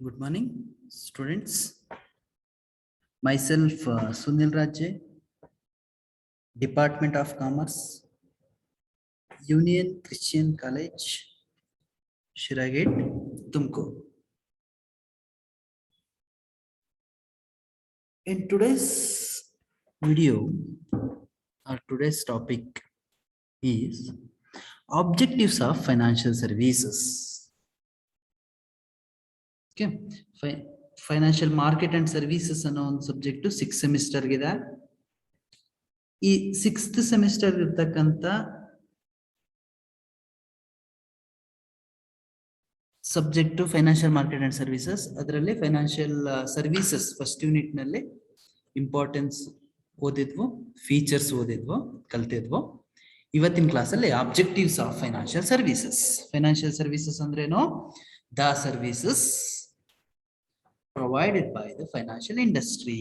Good morning, students. Myself, Sunil Rajje, Department of Commerce, Union Christian College, Shiragate, Tumkur. In today's video, our today's topic is objectives of financial services. Okay, financial market and services ಅನ್ನೋ ಒಂದು subject 6 semester ಇದೆ. ಈ 6th semester ಇರ್ತಕ್ಕಂಥ subject financial market and services. ಅದರಲ್ಲಿ financial services first unit ನಲ್ಲಿ importance ಓದಿದ್ವು, features ಓದಿದ್ವು, ಕಲ್ತಿದ್ವು. ಇವತ್ತಿನ ಕ್ಲಾಸಲ್ಲಿ objectives of financial services. Financial services ಅಂದ್ರೇನು? The services provided by the financial industry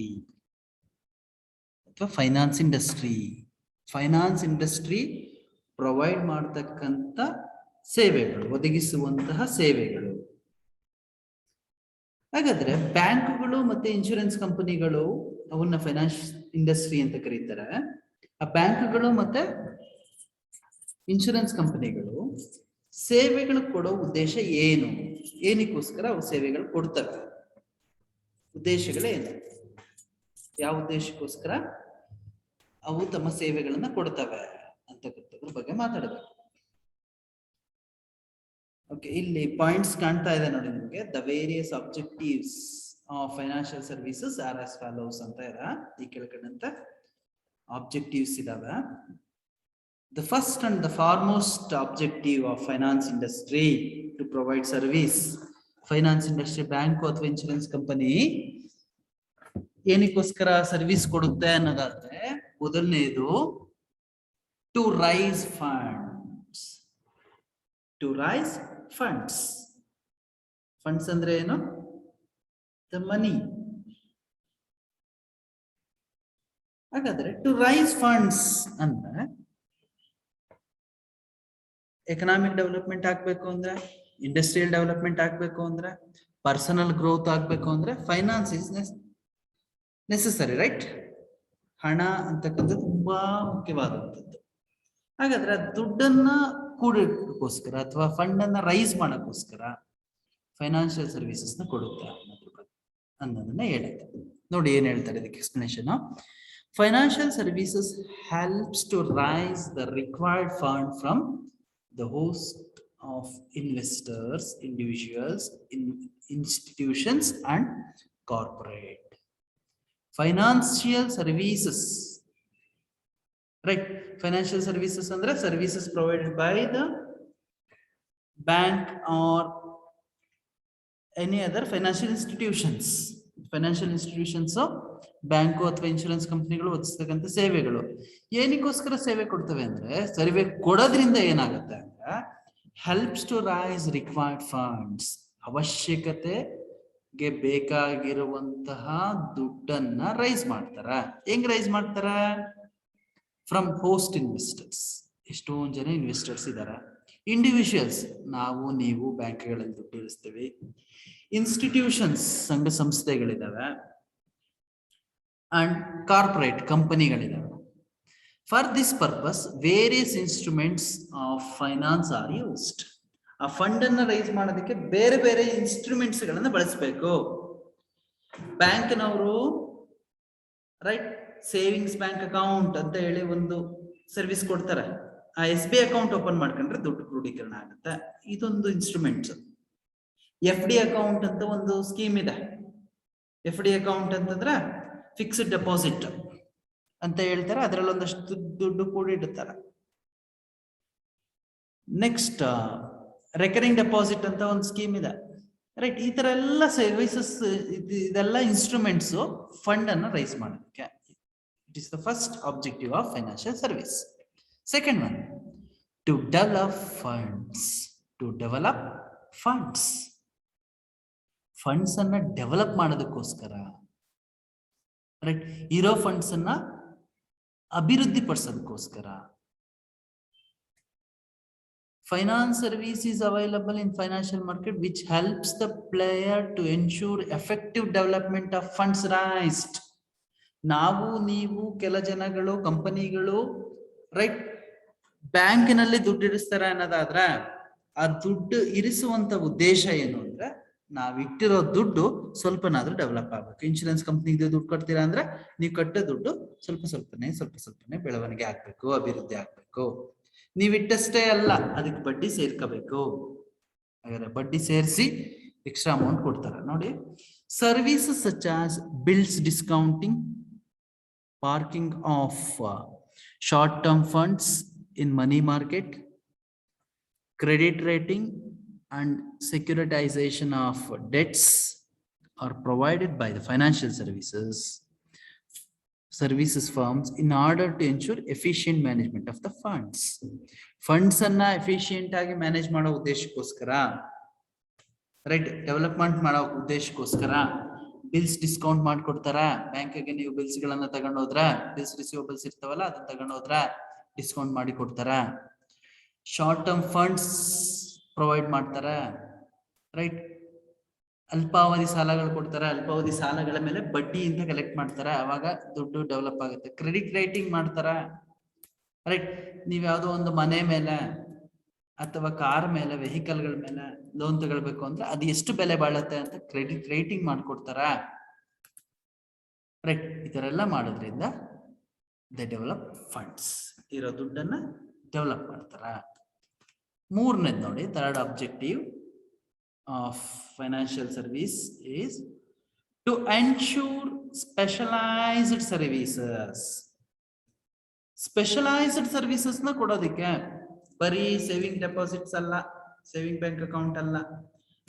ಅಥವಾ finance industry. Finance industry provide ಮಾಡತಕ್ಕಂತ ಸೇವೆಗಳು, ಒದಗಿಸುವಂತಹ ಸೇವೆಗಳು. ಹಾಗಾದ್ರೆ ಬ್ಯಾಂಕುಗಳು ಮತ್ತೆ ಇನ್ಶೂರೆನ್ಸ್ ಕಂಪನಿಗಳು ಅವನ್ನ ಫೈನಾನ್ಸ್ ಇಂಡಸ್ಟ್ರಿ ಅಂತ ಕರೀತಾರೆ. ಆ ಬ್ಯಾಂಕುಗಳು ಮತ್ತೆ ಇನ್ಶೂರೆನ್ಸ್ ಕಂಪನಿಗಳು ಸೇವೆಗಳು ಕೊಡೋ ಉದ್ದೇಶ ಏನು? ಏನಕ್ಕೋಸ್ಕರ ಅವು ಸೇವೆಗಳು ಕೊಡ್ತವೆ? ಉದ್ದೇಶಗಳೇನು? ಯಾವ ಉದ್ದೇಶಕ್ಕೋಸ್ಕರ ಅವು ತಮ್ಮ ಸೇವೆಗಳನ್ನ ಕೊಡ್ತವೆ ಅಂತಕ್ಕಂಥದ್ರ ಬಗ್ಗೆ ಮಾತಾಡಬೇಕು. ಓಕೆ, ಇಲ್ಲಿ ಪಾಯಿಂಟ್ಸ್ ಕಾಣ್ತಾ ಇದೆ ನೋಡಿ ನಿಮಗೆ. The various objectives of financial services are as follows ಅಂತ ಇದೆ. ಈ ಕೆಳಗಡೆ ಆಬ್ಜೆಕ್ಟಿವ್ಸ್ ಇದಾವೆ. The first and the foremost objective of finance industry to provide service. Finance industry, bank ಅಥವಾ ಇನ್ಶೂರೆನ್ಸ್ ಕಂಪನಿ ಏನಕ್ಕೋಸ್ಕರ ಸರ್ವಿಸ್ ಕೊಡುತ್ತೆ ಅನ್ನೋದಾದ್ರೆ, ಮೊದಲನೇದು to raise funds. To raise funds. Funds ಅಂದ್ರೆ ಏನು? The money. ಹಾಗಾದ್ರೆ ಟು ರೈಸ್ ಫಂಡ್ಸ್ ಅಂದ್ರೆ ಎಕನಾಮಿಕ್ ಡೆವಲಪ್ಮೆಂಟ್ ಆಗ್ಬೇಕು ಅಂದ್ರೆ, ಇಂಡಸ್ಟ್ರಿಯಲ್ ಡೆವಲಪ್ಮೆಂಟ್ ಆಗ್ಬೇಕು ಅಂದ್ರೆ, ಪರ್ಸನಲ್ ಗ್ರೋತ್ ಆಗ್ಬೇಕು ಅಂದ್ರೆ ಫೈನಾನ್ಸ್ ಇಸ್ ನೆಸೆಸರಿ, ರೈಟ್? ಹಣ ಅಂತಕ್ಕಂಥದ್ದು ತುಂಬಾ ಮುಖ್ಯವಾದಂಥದ್ದು. ಹಾಗಾದ್ರೆ ದುಡ್ಡನ್ನ ಕೂಡಕ್ಕೋಸ್ಕರ ಅಥವಾ ಫಂಡ್ ಅನ್ನ ರೈಸ್ ಮಾಡಕ್ಕೋಸ್ಕರ ಫೈನಾನ್ಷಿಯಲ್ ಸರ್ವಿಸಸ್ ನ ಕೊಡುತ್ತೆ ಅನ್ನೋದನ್ನ ಹೇಳುತ್ತೆ. ನೋಡಿ ಏನ್ ಹೇಳ್ತಾರೆ ಇದಕ್ಕೆ explanation. Financial services helps to raise the required fund from the host of investors, individuals, institutions and corporate. Financial services, right? Financial services andre services provided by the bank or any other financial institutions. Financial institutions bank ಅಥವಾ insurance ಕಂಪನಿಗಳು ಒದಗಿಸ್ತಕ್ಕಂಥ ಸೇವೆಗಳು. ಏನಕ್ಕೋಸ್ಕರ ಸೇವೆ ಕೊಡ್ತವೆ ಅಂದ್ರೆ, ಸೇವೆ ಕೊಡೋದ್ರಿಂದ ಏನಾಗುತ್ತೆ ಅಂದ್ರೆ helps to raise required funds. ಅವಶ್ಯಕತೆಗೆ ಬೇಕಾಗಿರುವಂತಹ ದುಡ್ಡನ್ನ ರೈಸ್ ಮಾಡ್ತಾರ. ಹೆಂಗ್ ರೈಸ್ ಮಾಡ್ತಾರ? From host investors. ಎಷ್ಟೊಂದು ಜನ ಇನ್ವೆಸ್ಟರ್ಸ್ ಇದಾರೆ. ಇಂಡಿವಿಜುವಲ್ಸ್, ನಾವು ನೀವು ಬ್ಯಾಂಕ್ಗಳಲ್ಲಿ ದುಡ್ಡು ಇರಿಸ್ತೀವಿ. ಇನ್ಸ್ಟಿಟ್ಯೂಷನ್ಸ್, ಸಂಘ ಸಂಸ್ಥೆಗಳಿದಾವೆ. ಅಂಡ್ ಕಾರ್ಪೊರೇಟ್ ಕಂಪನಿಗಳಿದಾವೆ. For this purpose various instruments of finance are used. ಆ ಫಂಡ್ ಅನ್ನ ರೈಸ್ ಮಾಡೋದಕ್ಕೆ ಬೇರೆ ಬೇರೆ ಇನ್ಸ್ಟ್ರೂಮೆಂಟ್ಸ್ ಗಳನ್ನ ಬಳಸಬೇಕು. ಬ್ಯಾಂಕ್ನವರು, ರೈಟ್, ಸೇವಿಂಗ್ಸ್ ಬ್ಯಾಂಕ್ ಅಕೌಂಟ್ ಅಂತ ಹೇಳಿ ಒಂದು ಸರ್ವಿಸ್ ಕೊಡ್ತಾರೆ. ಆ SBI ಅಕೌಂಟ್ ಓಪನ್ ಮಾಡ್ಕೊಂಡ್ರೆ ದುಡ್ಡು ಕ್ರೋಢೀಕರಣ ಆಗುತ್ತೆ. ಇದೊಂದು ಇನ್ಸ್ಟ್ರೂಮೆಂಟ್ಸ್. FD ಅಕೌಂಟ್ ಅಂತ ಒಂದು ಸ್ಕೀಮ್ ಇದೆ. FD ಅಕೌಂಟ್ ಅಂತಂದ್ರೆ ಫಿಕ್ಸ್ಡ್ ಡೆಪಾಸಿಟ್ ಅಂತ ಹೇಳ್ತಾರೆ. ಅದರಲ್ಲಿ ಒಂದಷ್ಟು ದುಡ್ಡು ಕೂಡಿಡುತ್ತಾರೆ. ನೆಕ್ಸ್ಟ್ ರೆಕರಿಂಗ್ ಡೆಪಾಸಿಟ್ ಅಂತ ಒಂದು ಸ್ಕೀಮ್ ಇದೆ, ರೈಟ್? ಈ ತರ ಎಲ್ಲ ಸರ್ವಿಸಸ್, ಇದೆಲ್ಲ ಇನ್ಸ್ಟ್ರೂಮೆಂಟ್ಸ್ ಫಂಡ್ ಅನ್ನು ರೈಸ್ ಮಾಡೋದಕ್ಕೆ. It is the first objective of financial service. Second one, to develop funds. To develop funds. Funds ಅನ್ನ ಡೆವಲಪ್ ಮಾಡೋದಕ್ಕೋಸ್ಕರ, ರೈಟ್, ಇರೋ ಫಂಡ್ಸ್ ಅನ್ನ ಅಭಿವೃದ್ಧಿ ಪಡಿಸೋದಕ್ಕೋಸ್ಕರ Finance service is available in financial market which helps the player to ensure effective development of funds raised. ನಾವು ನೀವು ಕೆಲ ಜನಗಳು ಕಂಪನಿಗಳು ರೈಟ್ ಬ್ಯಾಂಕಿನಲ್ಲಿ ದುಡ್ಡು ಇರಿಸ್ತಾರೆ ಅನ್ನೋದಾದ್ರ ಆ ದುಡ್ಡು ಇರಿಸುವಂತ ಉದ್ದೇಶ ಏನು ಅಂದ್ರೆ ನಾವ್ ಇಟ್ಟಿರೋ ದುಡ್ಡು ಸ್ವಲ್ಪನಾದ್ರೂ ಡೆವಲಪ್ ಆಗ್ಬೇಕು. ಇನ್ಶೂರೆನ್ಸ್ ಕಂಪ್ನಿಗೆ ದುಡ್ಡು ಕಟ್ತೀರಾ ಅಂದ್ರೆ ನೀವು ಕಟ್ಟೋ ದುಡ್ಡು ಸ್ವಲ್ಪ ಸ್ವಲ್ಪನೇ ಬೆಳವಣಿಗೆ ಆಗ್ಬೇಕು, ಅಭಿವೃದ್ಧಿ ಆಗ್ಬೇಕು. ನೀವಿಟ್ಟಷ್ಟೇ ಅಲ್ಲ, ಅದಕ್ಕೆ ಬಡ್ಡಿ ಸೇರ್ಕೋಬೇಕು. ಹಾಗಾದ್ರೆ ಬಡ್ಡಿ ಸೇರಿಸಿ ಎಕ್ಸ್ಟ್ರಾ ಅಮೌಂಟ್ ಕೊಡ್ತಾರೆ ನೋಡಿ. Services such as bills discounting, parking of short-term funds in money market, credit rating and securitization of debts are provided by the financial services firms in order to ensure efficient management of the funds. Funds anna efficient agi manage mado uddeshಕ್ಕೋಸ್ಕರ, right, development ಮಾಡೋ ಉದ್ದೇಶಕ್ಕೋಸ್ಕರ bills discount ಮಾಡ್ಕೊಡ್ತಾರ. ಬ್ಯಾಂಕಿಗೆ ನೀವು bills ಗಳನ್ನ ತಗೊಂಡೋದ್ರ, bills receivables ಇರ್ತಾವಲ್ಲ ಅದನ್ನ ತಗೊಂಡೋದ್ರ discount ಮಾಡಿ ಕೊಡ್ತಾರ. ಶಾರ್ಟ್ ಟರ್ಮ್ ಫಂಡ್ಸ್ ಪ್ರೊವೈಡ್ ಮಾಡ್ತಾರ, ರೈಟ್. ಅಲ್ಪಾವಧಿ ಸಾಲಗಳು ಕೊಡ್ತಾರ, ಅಲ್ಪಾವಧಿ ಸಾಲಗಳ ಮೇಲೆ ಬಡ್ಡಿ ಅಂತ ಕಲೆಕ್ಟ್ ಮಾಡ್ತಾರ, ಅವಾಗ ದುಡ್ಡು ಡೆವಲಪ್ ಆಗುತ್ತೆ. ಕ್ರೆಡಿಟ್ ರೇಟಿಂಗ್ ಮಾಡ್ತಾರ, ರೈಟ್. ನೀವ್ ಯಾವ್ದೋ ಒಂದು ಮನೆ ಮೇಲೆ ಅಥವಾ ಕಾರ್ ಮೇಲೆ, ವೆಹಿಕಲ್ಗಳ ಮೇಲೆ ಲೋನ್ ತಗೊಳ್ಬೇಕು ಅಂದ್ರೆ ಅದು ಎಷ್ಟು ಬೆಲೆ ಬಾಳುತ್ತೆ ಅಂತ ಕ್ರೆಡಿಟ್ ರೇಟಿಂಗ್ ಮಾಡ್ಕೊಡ್ತಾರ, ರೈಟ್. ಈ ತರ ಎಲ್ಲ ಮಾಡೋದ್ರಿಂದ ದೇ ಡೆವಲಪ್ ಫಂಡ್ಸ್, ಇರೋ ದುಡ್ಡನ್ನ ಡೆವಲಪ್ ಮಾಡ್ತಾರ. ಮೂರನೇದು ನೋಡಿ, third objective of financial service is to ensure specialised services. Specialised services ನ ಕೊಡೋದಿಕ್ಕೆ ಬರೀ ಸೇವಿಂಗ್ ಡೆಪಾಸಿಟ್ಸ್ ಅಲ್ಲ, ಸೇವಿಂಗ್ ಬ್ಯಾಂಕ್ ಅಕೌಂಟ್ ಅಲ್ಲ,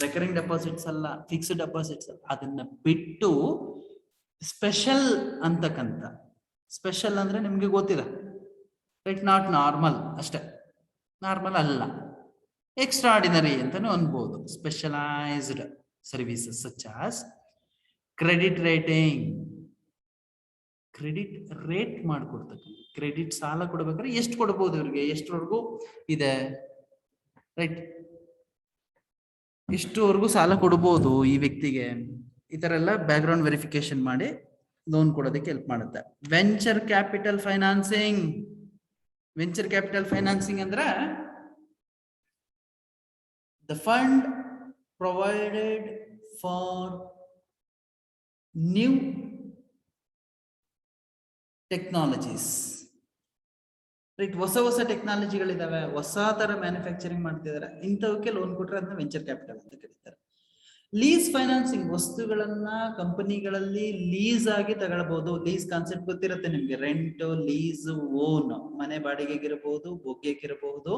ರೆಕರಿಂಗ್ ಡೆಪಾಸಿಟ್ಸ್ ಅಲ್ಲ, ಫಿಕ್ಸ್ಡ್ ಡೆಪಾಸಿಟ್ಸ್ ಅಲ್ಲ, ಅದನ್ನ ಬಿಟ್ಟು ಸ್ಪೆಷಲ್ ಅಂತಕ್ಕಂಥ, ಸ್ಪೆಷಲ್ ಅಂದ್ರೆ ನಿಮ್ಗೆ ಗೊತ್ತಿದೆ, ರೈಟ್, ನಾಟ್ ನಾರ್ಮಲ್ ಅಷ್ಟೇ, ನಾರ್ಮಲ್ ಅಲ್ಲ, ಎಕ್ಸ್ಟ್ರಾರ್ಡಿನರಿ ಅಂತಾನು ಅನ್ಬೋದು. Specialised services such as credit rating, credit rate ಮಾಡ್ಕೊಡ್ತಕ್ಕಂಥ, ಕ್ರೆಡಿಟ್ ಸಾಲ ಕೊಡ್ಬೇಕಾದ್ರೆ ಎಷ್ಟು ಕೊಡ್ಬೋದು ಇವ್ರಿಗೆ, ಎಷ್ಟರವರೆಗೂ ಇದೆ, ರೈಟ್, ಇಷ್ಟುವರೆಗೂ ಸಾಲ ಕೊಡ್ಬೋದು ಈ ವ್ಯಕ್ತಿಗೆ, ಈ ತರ ಎಲ್ಲ ಬ್ಯಾಕ್ ಗ್ರೌಂಡ್ ವೆರಿಫಿಕೇಶನ್ ಮಾಡಿ ಲೋನ್ ಕೊಡೋದಕ್ಕೆ ಹೆಲ್ಪ್ ಮಾಡುತ್ತೆ. Venture capital financing. Venture capital financing ಅಂದ್ರೆ the fund provided for new technologies, right. ಹೊಸ ಟೆಕ್ನಾಲಜಿಗಳಿದಾವೆ, ಹೊಸ ತರ ಮ್ಯಾನುಫ್ಯಾಕ್ಚರಿಂಗ್ ಮಾಡ್ತಿದ್ದಾರೆ, ಇಂಥವಕ್ಕೆ ಲೋನ್ ಕೊಟ್ರೆ ಅದನ್ನ ವೆಂಚರ್ ಕ್ಯಾಪಿಟಲ್ ಅಂತ ಕರೀತಾರೆ. ಲೀಸ್ ಫೈನಾನ್ಸಿಂಗ್, ವಸ್ತುಗಳನ್ನ ಕಂಪನಿಗಳಲ್ಲಿ ಲೀಸ್ ಆಗಿ ತಗೊಳ್ಬಹುದು. ಲೀಸ್ ಕಾನ್ಸೆಪ್ಟ್ ಗೊತ್ತಿರುತ್ತೆ ನಿಮ್ಗೆ, ರೆಂಟ್, ಲೀಸ್, ಓನ್, ಮನೆ ಬಾಡಿಗೆಗಿರಬಹುದು, ಬೊಗ್ಗೆಗಿರಬಹುದು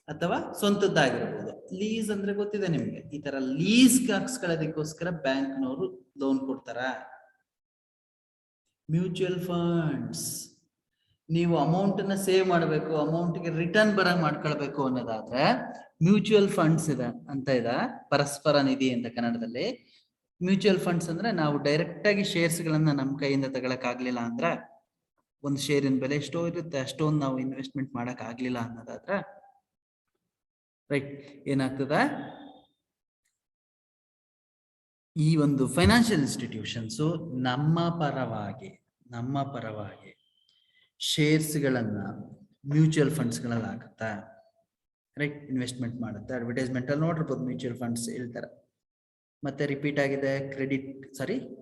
ಅಥವಾ ಸ್ವಂತದ್ದಾಗಿರಬಹುದು. ಲೀಸ್ ಅಂದ್ರೆ ಗೊತ್ತಿದೆ ನಿಮ್ಗೆ. ಈ ತರ ಲೀಸ್ ಹಾಕ್ಸ್ಕೊಳ್ಳೋದಕ್ಕೋಸ್ಕರ ಬ್ಯಾಂಕ್ನವರು ಲೋನ್ ಕೊಡ್ತಾರ. ಮ್ಯೂಚುವಲ್ ಫಂಡ್ಸ್, ನೀವು ಅಮೌಂಟ್ ಅನ್ನ ಸೇವ್ ಮಾಡಬೇಕು, ಅಮೌಂಟ್ಗೆ ರಿಟರ್ನ್ ಬರಂಗ್ ಮಾಡ್ಕೊಳ್ಬೇಕು ಅನ್ನೋದಾದ್ರೆ ಮ್ಯೂಚುವಲ್ ಫಂಡ್ಸ್ ಇದೆ ಅಂತ ಇದೆ, ಪರಸ್ಪರ ನಿಧಿ ಅಂತ ಕನ್ನಡದಲ್ಲಿ. ಮ್ಯೂಚುವಲ್ ಫಂಡ್ಸ್ ಅಂದ್ರೆ ನಾವು ಡೈರೆಕ್ಟ್ ಆಗಿ ಶೇರ್ಸ್ ಗಳನ್ನ ನಮ್ಮ ಕೈಯಿಂದ ತಗೊಳಕ್ ಆಗ್ಲಿಲ್ಲ ಅಂದ್ರೆ, ಒಂದು ಶೇರಿನ ಬೆಲೆ ಎಷ್ಟೋ ಇರುತ್ತೆ, ಅಷ್ಟೊಂದು ನಾವು ಇನ್ವೆಸ್ಟ್ಮೆಂಟ್ ಮಾಡಕ್ ಆಗ್ಲಿಲ್ಲ ಅನ್ನೋದಾದ್ರೆ, ರೈಟ್, ಏನಾಗ್ತದ, ಈ ಒಂದು ಫೈನಾನ್ಷಿಯಲ್ ಇನ್ಸ್ಟಿಟ್ಯೂಷನ್ಸ್ ನಮ್ಮ ಪರವಾಗಿ ಶೇರ್ಸ್ ಗಳನ್ನ ಮ್ಯೂಚುವಲ್ ಫಂಡ್ಸ್ ಗಳಲ್ಲಿ ಹಾಕುತ್ತಾ, ರೈಟ್, ಇನ್ವೆಸ್ಟ್ಮೆಂಟ್ ಮಾಡುತ್ತೆ. ಅಡ್ವರ್ಟೈಸ್ಮೆಂಟ್ ಅಲ್ಲಿ ನೋಡಿರ್ಬೋದು ಮ್ಯೂಚುವಲ್ ಫಂಡ್ಸ್ ಹೇಳ್ತಾರೆ. ಮತ್ತೆ ರಿಪೀಟ್ ಆಗಿದೆ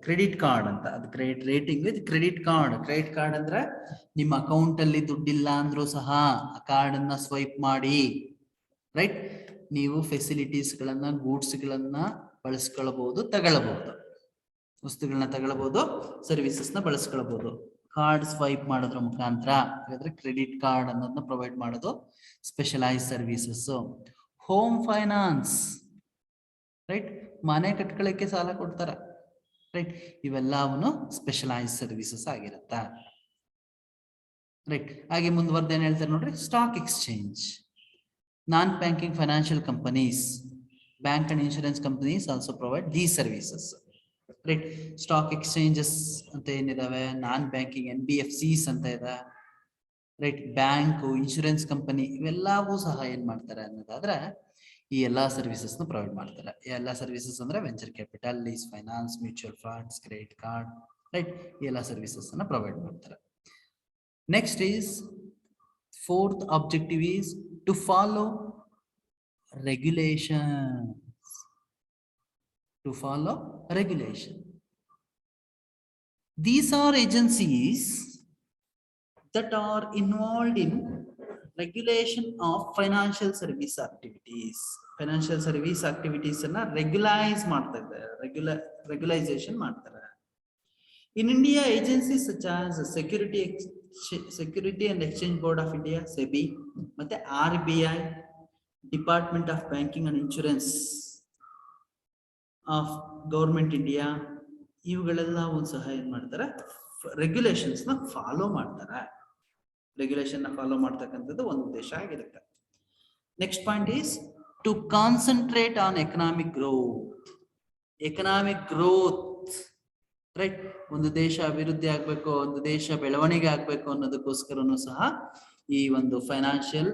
ಕ್ರೆಡಿಟ್ ಕಾರ್ಡ್ ಅಂತ, ಅದು credit rating with credit card. Credit card ಅಂದ್ರೆ ನಿಮ್ಮ ಅಕೌಂಟ್ ಅಲ್ಲಿ ದುಡ್ಡಿಲ್ಲ ಅಂದ್ರೂ ಸಹ ಆ ಕಾರ್ಡ್ ಅನ್ನ ಸ್ವೈಪ್ ಮಾಡಿ, ರೈಟ್, ನೀವು ಫೆಸಿಲಿಟೀಸ್ ಗಳನ್ನ, ಗೂಡ್ಸ್ ಗಳನ್ನ ಬಳಸ್ಕೊಳ್ಬಹುದು, ತಗೊಳ್ಬಹುದು, ವಸ್ತುಗಳನ್ನ ತಗೊಳ್ಬಹುದು, ಸರ್ವಿಸಸ್ ನ ಬಳಸ್ಕೊಳ್ಬಹುದು. ಕಾರ್ಡ್ ಸ್ವೈಪ್ ಮಾಡೋದ್ರ ಮುಖಾಂತರ. ಹಾಗಾದ್ರೆ ಕ್ರೆಡಿಟ್ ಕಾರ್ಡ್ ಅನ್ನೋದನ್ನ ಪ್ರೊವೈಡ್ ಮಾಡೋದು specialise services. Home finance, right, ಮನೆ ಕಟ್ಕೊಳ್ಳಕ್ಕೆ ಸಾಲ ಕೊಡ್ತಾರ, ರೈಟ್, ಇವೆಲ್ಲವನ್ನು ಸ್ಪೆಷಲೈಸ್ ಸರ್ವಿಸಸ್ ಆಗಿರುತ್ತ, ರೈಟ್. ಹಾಗೆ ಮುಂದುವರೆದ ಏನ್ ಹೇಳ್ತಾರೆ ನೋಡ್ರಿ, stock exchange. Non banking financial companies, bank and insurance companies also provide these services, right. Stock exchanges ಅಂತ ಏನಿದಾವೆ, ನಾನ್ ಬ್ಯಾಂಕಿಂಗ್ NBFCs ಅಂತ ಇದೆ, ರೈಟ್. ಬ್ಯಾಂಕು, ಇನ್ಶೂರೆನ್ಸ್ ಕಂಪನಿ ಇವೆಲ್ಲವೂ ಸಹ ಏನ್ ಮಾಡ್ತಾರೆ ಅನ್ನೋದಾದ್ರೆ ಈ ಎಲ್ಲಾ ಸರ್ವಿಸಸ್ ನ ಪ್ರೊವೈಡ್ ಮಾಡ್ತಾರೆ. ಎಲ್ಲಾ ಸರ್ವಿಸಸ್ ಅಂದ್ರೆ venture capital, lease finance, mutual funds, credit card, right, ಈ ಎಲ್ಲಾ ಸರ್ವಿಸಸ್ ಅನ್ನ ಪ್ರೊವೈಡ್ ಮಾಡ್ತಾರೆ. Next is fourth objective is to follow regulations. To follow regulation. These are agencies that are involved in regulation of financial service activities. Financial service activities ಅನ್ನ regularize ಮಾಡ್ತಾರೆ, regularization ಮಾಡ್ತಾರೆ. In India, agencies such as Security and Exchange Board of India, SEBI, ಮತ್ತೆ RBI, Department of Banking and Insurance of Government India, ಇವುಗಳೆಲ್ಲವೂ ಸಹ ಏನ್ ಮಾಡ್ತಾರೆ, regulations ನ follow ಮಾಡ್ತಾರೆ. ರೆಗ್ಯುಲೇಷನ್ ನ ಫಾಲೋ ಮಾಡ್ತಕ್ಕಂಥದ್ದು ಒಂದು ಉದ್ದೇಶ ಆಗಿರುತ್ತೆ. Next point is to concentrate on economic growth. Economic growth, right, ಒಂದು ದೇಶ ಅಭಿವೃದ್ಧಿ ಆಗ್ಬೇಕು, ಒಂದು ದೇಶ ಬೆಳವಣಿಗೆ ಆಗ್ಬೇಕು ಅನ್ನೋದಕ್ಕೋಸ್ಕರನು ಸಹ ಈ ಒಂದು ಫೈನಾನ್ಷಿಯಲ್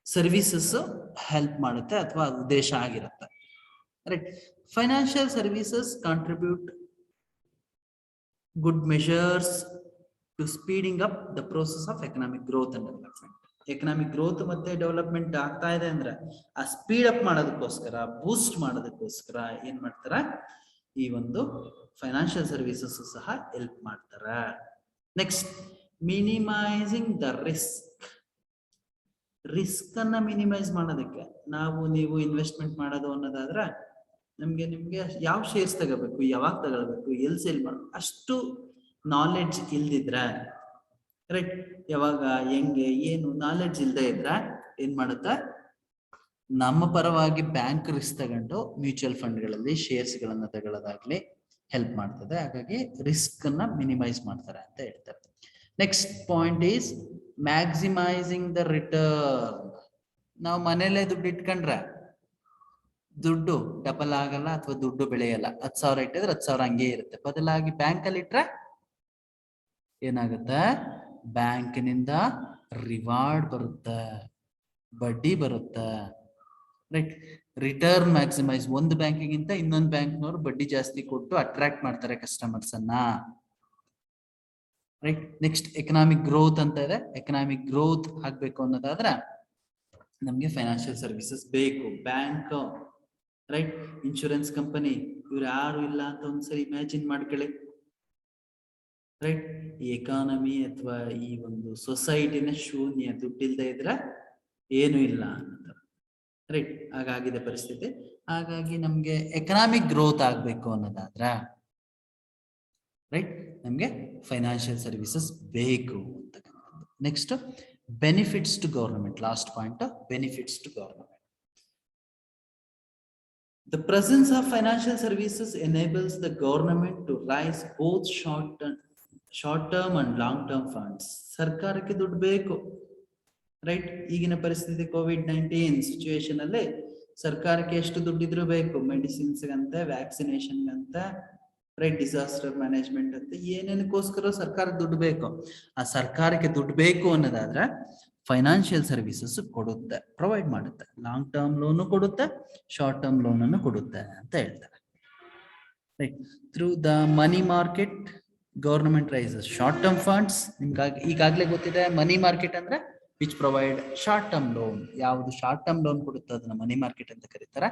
ಸರ್ವಿಸಸ್ ಹೆಲ್ಪ್ ಮಾಡುತ್ತೆ ಅಥವಾ ಉದ್ದೇಶ ಆಗಿರುತ್ತೆ. Right. Financial services contribute good measures to speeding up the process of economic growth and development. Economic growth ಮತ್ತೆ ಡೆವಲಪ್ಮೆಂಟ್ ಆಗ್ತಾ ಇದೆ ಅಂದ್ರೆ ಆ ಸ್ಪೀಡ್ ಅಪ್ ಮಾಡೋದಕ್ಕೋಸ್ಕರ, ಬೂಸ್ಟ್ ಮಾಡೋದಕ್ಕೋಸ್ಕರ ಏನ್ ಮಾಡ್ತಾರೆ, ಈ ಒಂದು ಫೈನಾನ್ಷಿಯಲ್ ಸರ್ವಿಸಸ್ ಸಹ ಹೆಲ್ಪ್ ಮಾಡ್ತಾರೆ. ನೆಕ್ಸ್ಟ್, ಮಿನಿಮೈಸಿಂಗ್ ದ ರಿಸ್ಕ್ ಅನ್ನ ಮಿನಿಮೈಸ್ ಮಾಡೋದಕ್ಕೆ, ನೀವು ಇನ್ವೆಸ್ಟ್ಮೆಂಟ್ ಮಾಡೋದು ಅನ್ನೋದಾದ್ರೆ ನಿಮ್ಗೆ ಯಾವ ಶೇರ್ಸ್ ತಗೋಬೇಕು, ಯಾವಾಗ ತಗೊಳ್ಬೇಕು, ಎಲ್ಲಿ ಸೇಲ್ ಮಾಡಬೇಕು ಅಷ್ಟು ನಾಲೆಡ್ಜ್ ಇಲ್ದಿದ್ರೆ, ರೈಟ್, ಯಾವಾಗ ಹೆಂಗೆ ಏನು ನಾಲೆಡ್ಜ್ ಇಲ್ದೇ ಇದ್ರೆ ಏನ್ ಮಾಡುತ್ತೆ, ನಮ್ಮ ಪರವಾಗಿ ಬ್ಯಾಂಕ್ ರಿಸ್ಕ್ ತಗೊಂಡು ಮ್ಯೂಚುವಲ್ ಫಂಡ್ಗಳಲ್ಲಿ ಶೇರ್ಸ್ ಗಳನ್ನ ತಗೊಳ್ಳೋದಾಗ್ಲಿ ಹೆಲ್ಪ್ ಮಾಡ್ತದೆ. ಹಾಗಾಗಿ ರಿಸ್ಕ್ ಅನ್ನ ಮಿನಿಮೈಸ್ ಮಾಡ್ತಾರೆ ಅಂತ ಹೇಳ್ತಾರೆ. Next point is maximising the return. ನಾವು ಮನೇಲೆ ದುಡ್ಡು ಇಟ್ಕೊಂಡ್ರೆ ದುಡ್ಡು ಡಬಲ್ ಆಗಲ್ಲ ಅಥವಾ ದುಡ್ಡು ಬೆಳೆಯಲ್ಲ. 10,000 ಇಟ್ಟಿದ್ರೆ 10,000 ಹಂಗೆ ಇರುತ್ತೆ. ಬದಲಾಗಿ ಬ್ಯಾಂಕ್ ಅಲ್ಲಿ ಇಟ್ರೆ ಏನಾಗುತ್ತೆ, ಬ್ಯಾಂಕಿನಿಂದ ರಿವಾರ್ಡ್ ಬರುತ್ತೆ, ಬಡ್ಡಿ ಬರುತ್ತೆ, ರೈಟ್. ರಿಟರ್ನ್ ಮ್ಯಾಕ್ಸಿಮೈಸ್, ಒಂದು ಬ್ಯಾಂಕಿಗಿಂತ ಇನ್ನೊಂದು ಬ್ಯಾಂಕ್ನವರು ಬಡ್ಡಿ ಜಾಸ್ತಿ ಕೊಟ್ಟು ಅಟ್ರಾಕ್ಟ್ ಮಾಡ್ತಾರೆ ಕಸ್ಟಮರ್ಸ್ ಅನ್ನ, ರೈಟ್. ನೆಕ್ಸ್ಟ್ ಎಕನಾಮಿಕ್ ಗ್ರೋತ್ ಅಂತ ಇದೆ. ಎಕನಾಮಿಕ್ ಗ್ರೋತ್ ಆಗ್ಬೇಕು ಅನ್ನೋದಾದ್ರೆ ನಮ್ಗೆ ಫೈನಾನ್ಷಿಯಲ್ ಸರ್ವಿಸಸ್ ಬೇಕು. ಬ್ಯಾಂಕ್, ರೈಟ್, ಇನ್ಶೂರೆನ್ಸ್ ಕಂಪನಿ, ಇವ್ರು ಯಾರು ಇಲ್ಲ ಅಂತ ಒಂದ್ಸರಿ ಇಮ್ಯಾಜಿನ್ ಮಾಡ್ಕೊಳ್ಳಿ, ರೈಟ್. ಈ ಎಕಾನಮಿ ಅಥವಾ ಈ ಒಂದು ಸೊಸೈಟಿನ ಶೂನ್ಯ, ದುಡ್ಡಿಲ್ದೇ ಇದ್ರೆ ಏನು ಇಲ್ಲ ಅಂತ, ರೈಟ್. ಹಾಗಾಗಿದೆ ಪರಿಸ್ಥಿತಿ. ಹಾಗಾಗಿ ನಮ್ಗೆ ಎಕನಾಮಿಕ್ ಗ್ರೋತ್ ಆಗ್ಬೇಕು ಅನ್ನೋದಾದ್ರ, ರೈಟ್, ನಮ್ಗೆ ಫೈನಾನ್ಷಿಯಲ್ ಸರ್ವಿಸಸ್ ಬೇಕು ಅಂತಕ್ಕಂಥದ್ದು. Next, benefits to government. Last point, benefits to government. The presence of financial services enables the government to raise both short-term and long-term funds. ಸರ್ಕಾರಕ್ಕೆ ದುಡ್ಡು ಬೇಕು, ರೈಟ್. ಈಗಿನ ಪರಿಸ್ಥಿತಿ COVID-19 ಸಿಚುವೇಶನ್ ಅಲ್ಲಿ ಸರ್ಕಾರಕ್ಕೆ ಎಷ್ಟು ದುಡ್ಡಿದ್ರು ಬೇಕು, ಮೆಡಿಸಿನ್ಸ್ ಅಂತೆ, ವ್ಯಾಕ್ಸಿನೇಷನ್ ಅಂತೆ, ರೈಟ್, ಡಿಸಾಸ್ಟರ್ ಮ್ಯಾನೇಜ್ಮೆಂಟ್ ಅಂತ ಏನೇನಕ್ಕೋಸ್ಕರ ಸರ್ಕಾರ ದುಡ್ಡು ಬೇಕು. ಆ ಸರ್ಕಾರಕ್ಕೆ ದುಡ್ಡು ಬೇಕು ಅನ್ನೋದಾದ್ರೆ ಫೈನಾನ್ಷಿಯಲ್ ಸರ್ವಿಸಸ್ ಕೊಡುತ್ತೆ, ಪ್ರೊವೈಡ್ ಮಾಡುತ್ತೆ. ಲಾಂಗ್ ಟರ್ಮ್ ಲೋನು ಕೊಡುತ್ತೆ, ಶಾರ್ಟ್ ಟರ್ಮ್ ಲೋನ್ ಅನ್ನು ಕೊಡುತ್ತೆ ಅಂತ ಹೇಳ್ತಾರೆ, right. Through the money market government raises short term funds. ನಿಮ್ಗಾಗಿ ಈಗಾಗಲೇ ಗೊತ್ತಿದೆ, ಮನಿ ಮಾರ್ಕೆಟ್ ಅಂದ್ರೆ which provide short term loan. ಯಾವುದು ಶಾರ್ಟ್ ಟರ್ಮ್ ಲೋನ್ ಕೊಡುತ್ತೋ ಅದನ್ನ ಮನಿ ಮಾರ್ಕೆಟ್ ಅಂತ ಕರೀತಾರೆ,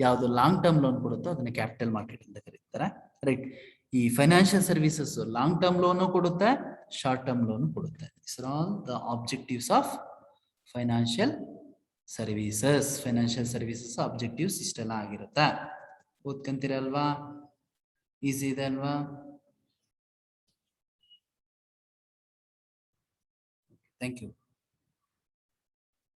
ಯಾವುದು ಲಾಂಗ್ ಟರ್ಮ್ ಲೋನ್ ಕೊಡುತ್ತೋ ಅದನ್ನ ಕ್ಯಾಪಿಟಲ್ ಮಾರ್ಕೆಟ್ ಅಂತ ಕರೀತಾರೆ, ರೈಟ್. ಈ financial services long term loan ಕೊಡುತ್ತೆ, ಶಾರ್ಟ್ ಟರ್ಮ್ ಲೋನು ಕೊಡುತ್ತೆ. These are all the objectives of financial services. Financial services objectives ಇಷ್ಟೆಲ್ಲ ಆಗಿರುತ್ತೆ. ಓದ್ಕೊಂತೀರಲ್ವಾ? ಈಸಿ ಇದೆ ಅಲ್ವಾ? Thank you.